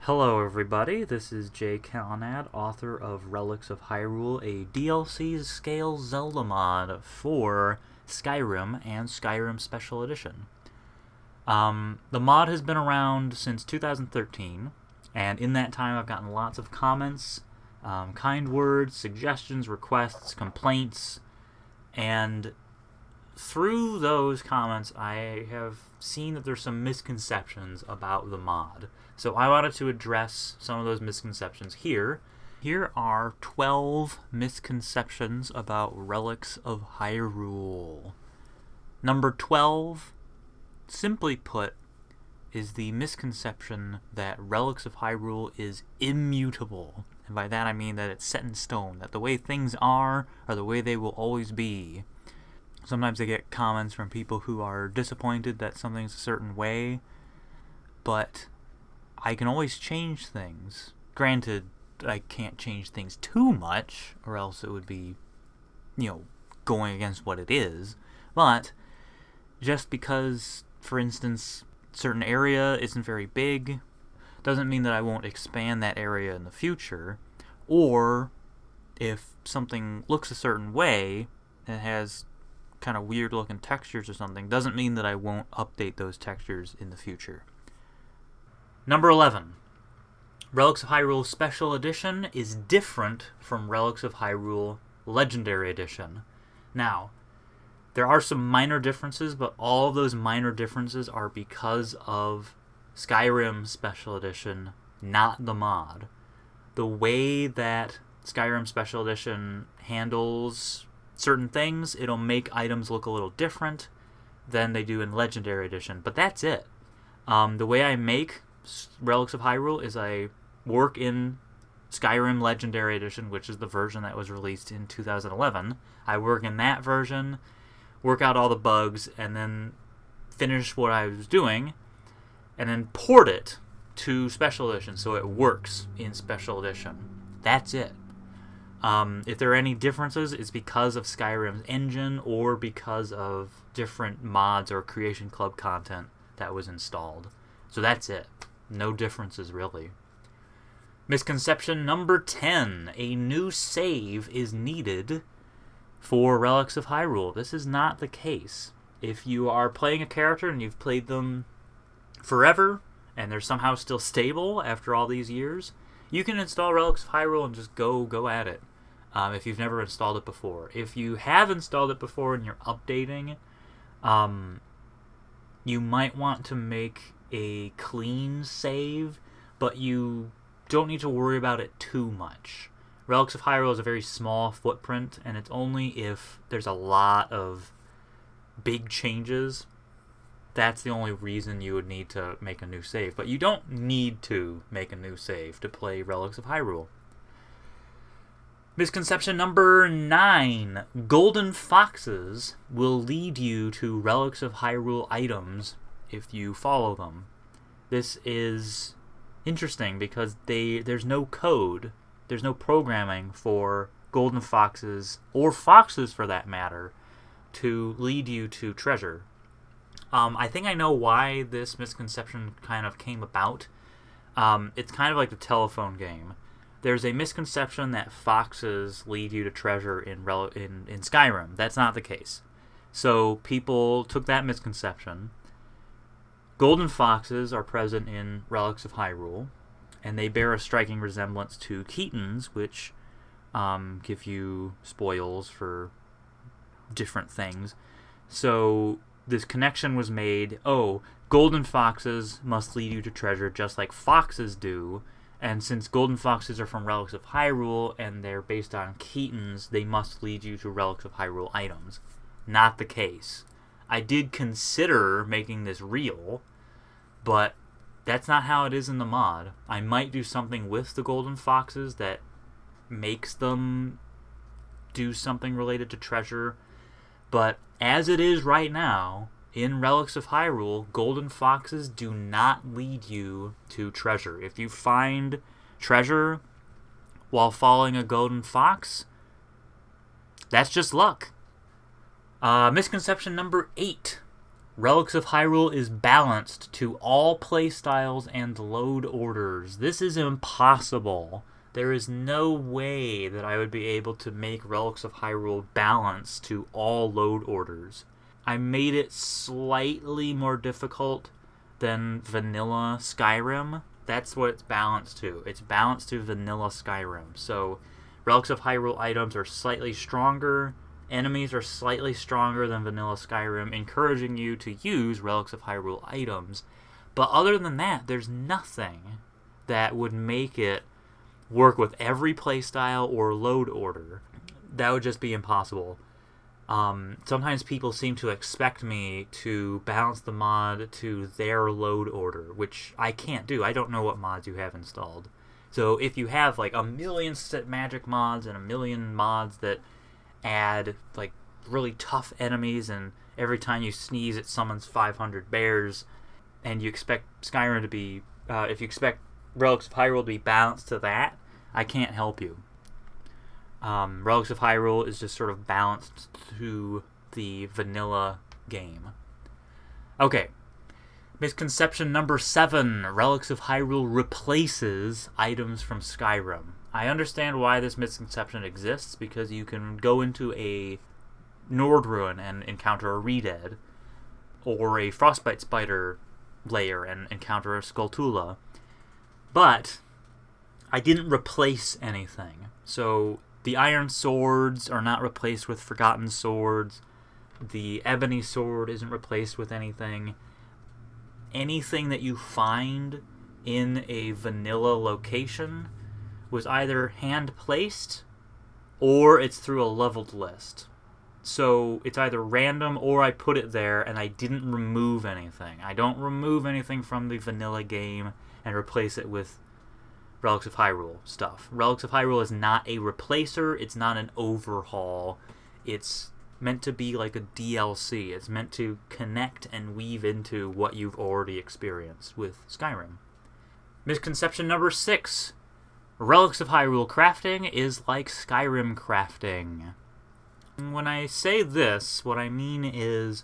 Hello everybody, this is Jay Callahan, author of Relics of Hyrule, a DLC scale Zelda mod for Skyrim and Skyrim Special Edition. The mod has been around since 2013, and in that time I've gotten lots of comments, kind words, suggestions, requests, complaints, and through those comments I have seen that there's some misconceptions about the mod. So I wanted to address some of those misconceptions here. Here are 12 misconceptions about Relics of Hyrule. Number 12, simply put, is the misconception that Relics of Hyrule is immutable. And by that I mean that it's set in stone, that the way things are the way they will always be. Sometimes I get comments from people who are disappointed that something's a certain way, but I can always change things. Granted, I can't change things too much, or else it would be, going against what it is. But just because, for instance, a certain area isn't very big, doesn't mean that I won't expand that area in the future. Or if something looks a certain way and has kind of weird looking textures or something, doesn't mean that I won't update those textures in the future. Number 11. Relics of Hyrule Special Edition is different from Relics of Hyrule Legendary Edition. Now, there are some minor differences, but all of those minor differences are because of Skyrim Special Edition, not the mod. The way that Skyrim Special Edition handles certain things, it'll make items look a little different than they do in Legendary Edition, but that's it. The way I make Relics of Hyrule is I work in Skyrim Legendary Edition, which is the version that was released in 2011. I work in that version, work out all the bugs, and then finish what I was doing, and then port it to Special Edition so it works in Special Edition. That's it. If there are any differences, it's because of Skyrim's engine or because of different mods or Creation Club content that was installed. So that's it. No differences, really. Misconception number 10. A new save is needed for Relics of Hyrule. This is not the case. If you are playing a character and you've played them forever, and they're somehow still stable after all these years, you can install Relics of Hyrule and just go at it. If you've never installed it before. If you have installed it before and you're updating, you might want to make a clean save, but you don't need to worry about it too much. Relics of Hyrule is a very small footprint, and it's only if there's a lot of big changes, that's the only reason you would need to make a new save. But you don't need to make a new save to play Relics of Hyrule. Misconception number 9. Golden foxes will lead you to Relics of Hyrule items if you follow them. This is interesting because there's no code, there's no programming for golden foxes, or foxes for that matter, to lead you to treasure. I think I know why this misconception kind of came about. It's kind of like the telephone game. There's a misconception that foxes lead you to treasure in Skyrim. That's not the case. So people took that misconception. Golden foxes are present in Relics of Hyrule, and they bear a striking resemblance to Keatons, which give you spoils for different things. So this connection was made, golden foxes must lead you to treasure just like foxes do, and since golden foxes are from Relics of Hyrule and they're based on Keatons, they must lead you to Relics of Hyrule items. Not the case. I did consider making this real, but that's not how it is in the mod. I might do something with the golden foxes that makes them do something related to treasure, but as it is right now, in Relics of Hyrule, golden foxes do not lead you to treasure. If you find treasure while following a golden fox, that's just luck. Misconception number 8. Relics of Hyrule is balanced to all playstyles and load orders. This is impossible. There is no way that I would be able to make Relics of Hyrule balanced to all load orders. I made it slightly more difficult than vanilla Skyrim. That's what it's balanced to. It's balanced to vanilla Skyrim. So Relics of Hyrule items are slightly stronger. Enemies are slightly stronger than vanilla Skyrim, encouraging you to use Relics of Hyrule items. But other than that, there's nothing that would make it work with every playstyle or load order. That would just be impossible. Sometimes people seem to expect me to balance the mod to their load order, which I can't do. I don't know what mods you have installed. So if you have like a million magic mods and a million mods that add like really tough enemies, and every time you sneeze it summons 500 bears, and you expect Skyrim to be, if you expect Relics of Hyrule to be balanced to that, I can't help you. Relics of Hyrule is just sort of balanced to the vanilla game. Okay. Misconception number 7. Relics of Hyrule replaces items from Skyrim. I understand why this misconception exists, because you can go into a Nord ruin and encounter a Redead, or a Frostbite Spider lair and encounter a Skulltula. But I didn't replace anything. So the Iron Swords are not replaced with Forgotten Swords. The Ebony Sword isn't replaced with anything. Anything that you find in a vanilla location was either hand-placed or it's through a leveled list. So it's either random or I put it there and I didn't remove anything. I don't remove anything from the vanilla game and replace it with Relics of Hyrule stuff. Relics of Hyrule is not a replacer. It's not an overhaul. It's meant to be like a DLC. It's meant to connect and weave into what you've already experienced with Skyrim. Misconception number 6. Relics of Hyrule crafting is like Skyrim crafting. When I say this, what I mean is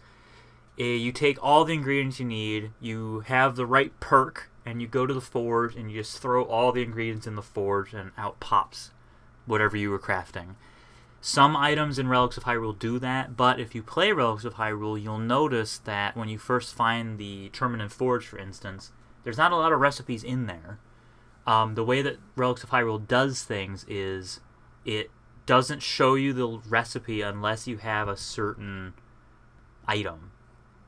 you take all the ingredients you need, you have the right perk, and you go to the forge and you just throw all the ingredients in the forge and out pops whatever you were crafting. Some items in Relics of Hyrule do that, but if you play Relics of Hyrule, you'll notice that when you first find the Terminin Forge, for instance, there's not a lot of recipes in there. The way that Relics of Hyrule does things is it doesn't show you the recipe unless you have a certain item.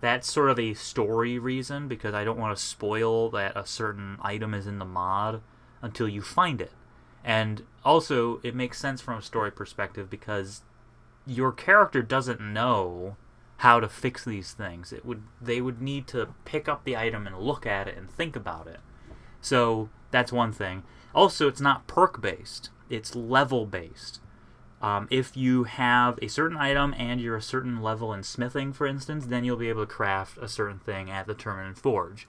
That's sort of a story reason, because I don't want to spoil that a certain item is in the mod until you find it. And also, it makes sense from a story perspective because your character doesn't know how to fix these things. They would need to pick up the item and look at it and think about it. So that's one thing. Also, it's not perk-based. It's level-based. If you have a certain item and you're a certain level in smithing, for instance, then you'll be able to craft a certain thing at the Terminin Forge.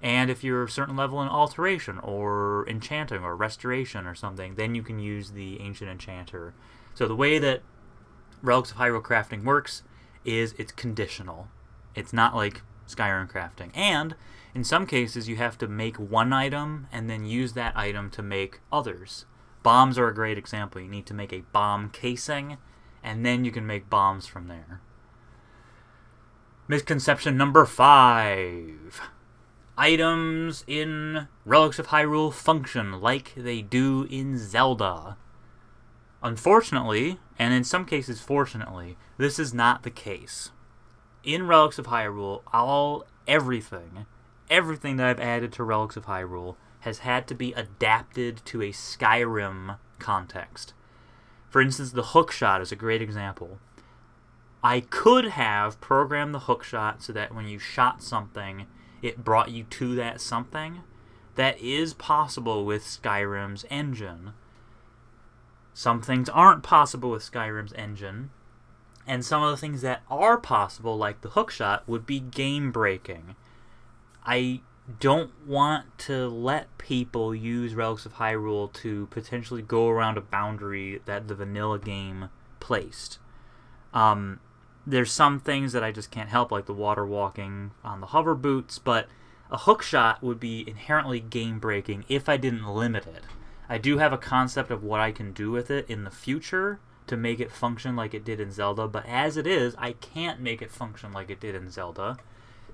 And if you're a certain level in alteration or enchanting or restoration or something, then you can use the Ancient Enchanter. So the way that Relics of Hyrule crafting works is it's conditional. It's not like Skyrim crafting. And in some cases, you have to make one item and then use that item to make others. Bombs are a great example. You need to make a bomb casing, and then you can make bombs from there. Misconception number 5. Items in Relics of Hyrule function like they do in Zelda. Unfortunately, and in some cases fortunately, this is not the case. In Relics of Hyrule, everything that I've added to Relics of Hyrule has had to be adapted to a Skyrim context. For instance, the hookshot is a great example. I could have programmed the hookshot so that when you shot something, it brought you to that something. That is possible with Skyrim's engine. Some things aren't possible with Skyrim's engine, and some of the things that are possible, like the hookshot, would be game-breaking. I don't want to let people use Relics of Hyrule to potentially go around a boundary that the vanilla game placed. there's some things that I just can't help, like the water walking on the hover boots, but a hook shot would be inherently game-breaking if I didn't limit it. I do have a concept of what I can do with it in the future to make it function like it did in Zelda, but as it is, I can't make it function like it did in Zelda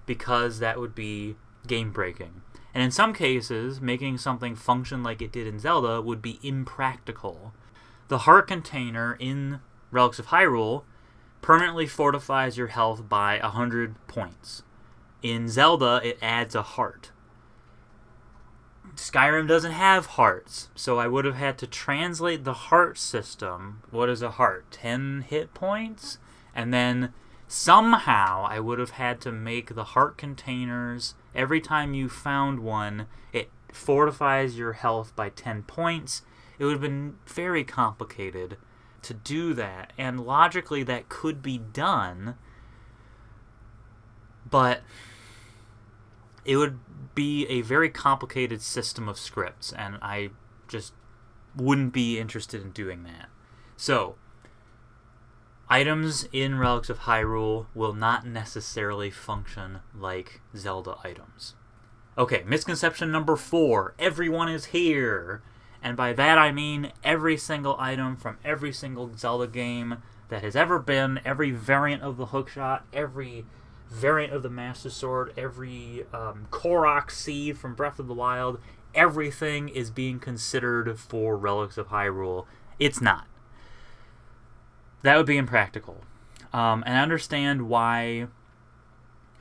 because that would be game-breaking. And in some cases, making something function like it did in Zelda would be impractical. The heart container in Relics of Hyrule permanently fortifies your health by 100 points. In Zelda, it adds a heart. Skyrim doesn't have hearts, so I would have had to translate the heart system. What is a heart? 10 hit points? And then somehow I would have had to make the heart containers, every time you found one, it fortifies your health by 10 points. It would have been very complicated to do that, and logically that could be done, but it would be a very complicated system of scripts, and I just wouldn't be interested in doing that. So, items in Relics of Hyrule will not necessarily function like Zelda items. Okay, misconception number 4. Everyone is here. And by that I mean every single item from every single Zelda game that has ever been, every variant of the hookshot, every variant of the Master Sword, every Korok seed from Breath of the Wild, everything is being considered for Relics of Hyrule. It's not. That would be impractical. And I understand why,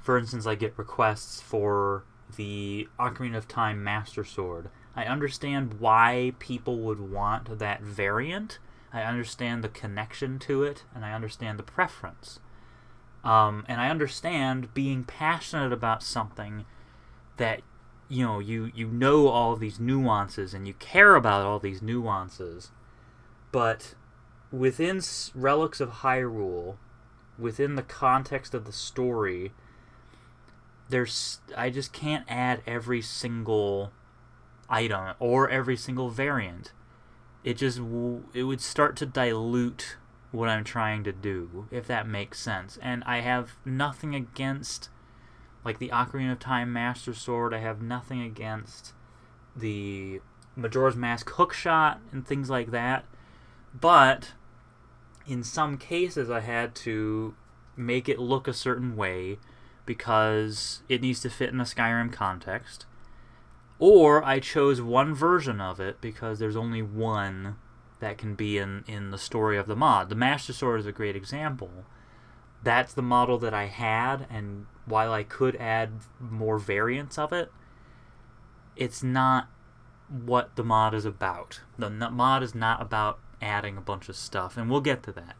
for instance, I get requests for the Ocarina of Time Master Sword. I understand why people would want that variant. I understand the connection to it, and I understand the preference. And I understand being passionate about something that, you know all of these nuances, and you care about all these nuances. But within Relics of Hyrule, within the context of the story, I just can't add every single item or every single variant. It would start to dilute what I'm trying to do, if that makes sense. And I have nothing against, like, the Ocarina of Time Master Sword. I have nothing against the Majora's Mask hookshot and things like that. But in some cases I had to make it look a certain way because it needs to fit in a Skyrim context. Or I chose one version of it because there's only one that can be in the story of the mod. The Master Sword is a great example. That's the model that I had, and while I could add more variants of it, it's not what the mod is about. The mod is not about adding a bunch of stuff, and we'll get to that.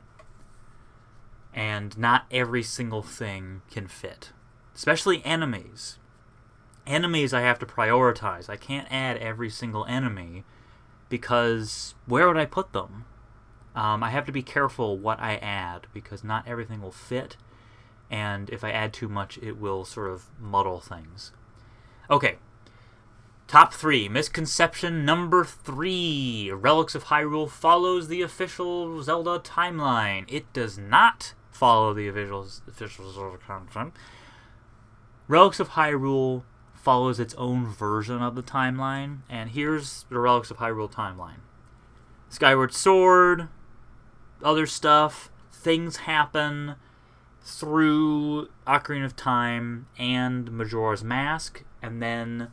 And not every single thing can fit. Especially enemies. Enemies I have to prioritize. I can't add every single enemy because where would I put them? I have to be careful what I add because not everything will fit, and if I add too much it will sort of muddle things. Okay, top 3. Misconception number 3. Relics of Hyrule follows the official Zelda timeline. It does not follow the official Zelda content. Relics of Hyrule follows its own version of the timeline, and here's the Relics of Hyrule timeline. Skyward Sword, other stuff, things happen through Ocarina of Time and Majora's Mask, and then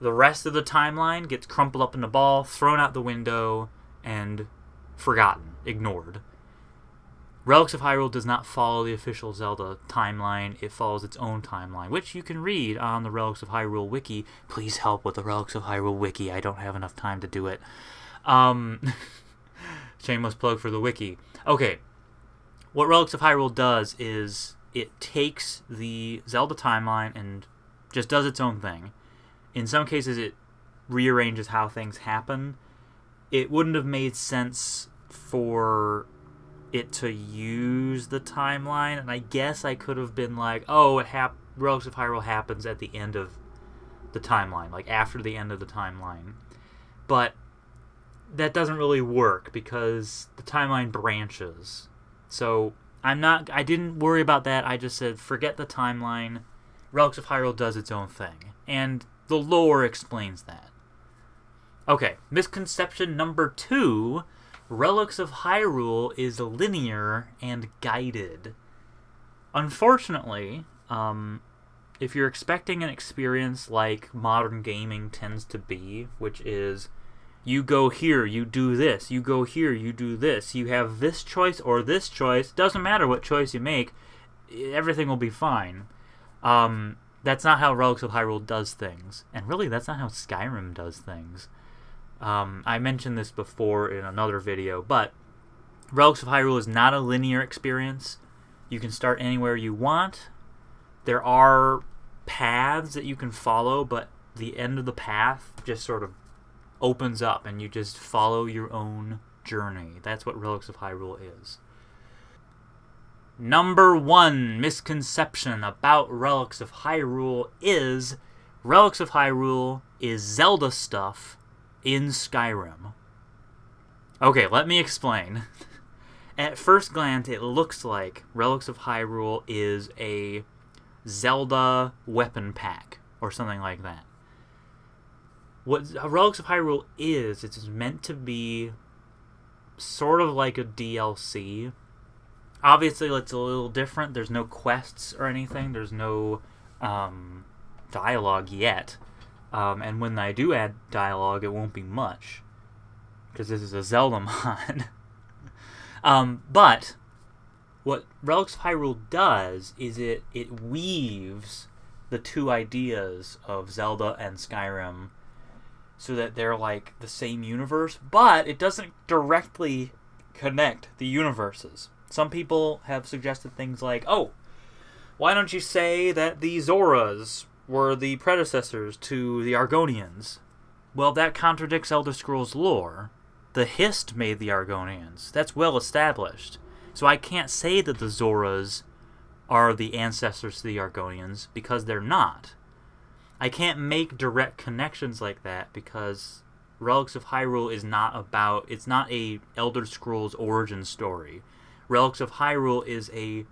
the rest of the timeline gets crumpled up in a ball, thrown out the window, and forgotten, ignored. Relics of Hyrule does not follow the official Zelda timeline. It follows its own timeline, which you can read on the Relics of Hyrule wiki. Please help with the Relics of Hyrule wiki. I don't have enough time to do it. Shameless plug for the wiki. Okay, what Relics of Hyrule does is it takes the Zelda timeline and just does its own thing. In some cases, it rearranges how things happen. It wouldn't have made sense for it to use the timeline, and I guess I could have been like, oh, Relics of Hyrule happens at the end of the timeline, like after the end of the timeline. But that doesn't really work because the timeline branches. So I didn't worry about that. I just said, forget the timeline. Relics of Hyrule does its own thing. And the lore explains that. Okay, misconception number 2. Relics of Hyrule is linear and guided. Unfortunately, if you're expecting an experience like modern gaming tends to be, which is you go here, you do this, you go here, you do this, you have this choice or this choice, doesn't matter what choice you make, everything will be fine. That's not how Relics of Hyrule does things. And really, that's not how Skyrim does things. I mentioned this before in another video, but Relics of Hyrule is not a linear experience. You can start anywhere you want. There are paths that you can follow, but the end of the path just sort of opens up and you just follow your own journey. That's what Relics of Hyrule is. Number 1 misconception about Relics of Hyrule is Relics of Hyrule is Zelda stuff in Skyrim. Okay, let me explain. At first glance, it looks like Relics of Hyrule is a Zelda weapon pack or something like that. What Relics of Hyrule is, it's meant to be sort of like a DLC. Obviously, it's a little different. There's no quests or anything. There's no dialogue yet. And when I do add dialogue, it won't be much. Because this is a Zelda mod. But what Relics of Hyrule does is it weaves the two ideas of Zelda and Skyrim so that they're like the same universe, but it doesn't directly connect the universes. Some people have suggested things like, oh, why don't you say that the Zoras were the predecessors to the Argonians? Well, that contradicts Elder Scrolls lore. The Hist made the Argonians. That's well established. So I can't say that the Zoras are the ancestors to the Argonians because they're not. I can't make direct connections like that because Relics of Hyrule is not about... It's not a Elder Scrolls origin story. Relics of Hyrule is a...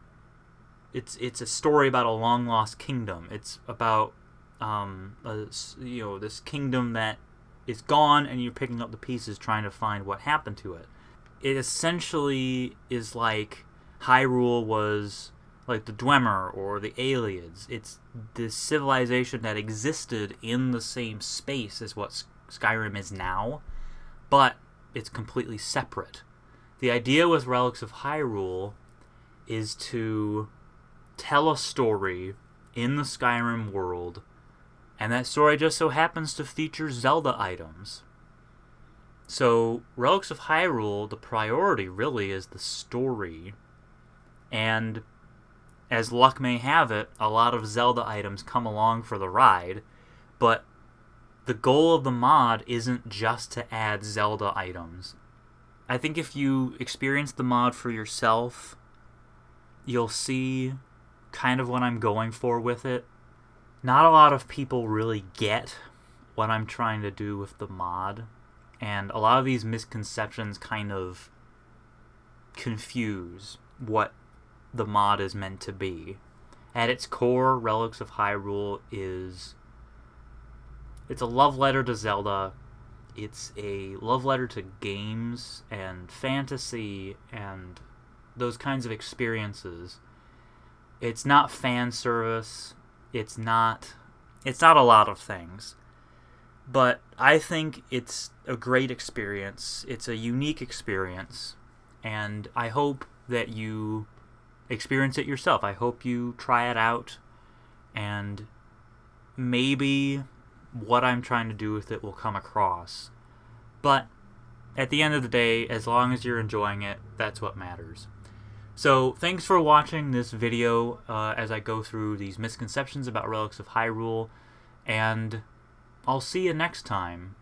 It's a story about a long-lost kingdom. It's about this kingdom that is gone and you're picking up the pieces trying to find what happened to it. It essentially is like Hyrule was like the Dwemer or the Ayleids. It's this civilization that existed in the same space as what Skyrim is now, but it's completely separate. The idea with Relics of Hyrule is to tell a story in the Skyrim world, and that story just so happens to feature Zelda items. So, Relics of Hyrule, the priority really is the story, and as luck may have it, a lot of Zelda items come along for the ride, but the goal of the mod isn't just to add Zelda items. I think if you experience the mod for yourself, you'll see kind of what I'm going for with it. Not a lot of people really get what I'm trying to do with the mod, and a lot of these misconceptions kind of confuse what the mod is meant to be. At its core, Relics of Hyrule it's a love letter to Zelda. It's a love letter to games and fantasy and those kinds of experiences. It's not fan service. It's not a lot of things. But I think it's a great experience. It's a unique experience. And I hope that you experience it yourself. I hope you try it out. And maybe what I'm trying to do with it will come across. But at the end of the day, as long as you're enjoying it, that's what matters. So thanks for watching this video as I go through these misconceptions about Relics of Hyrule, and I'll see you next time.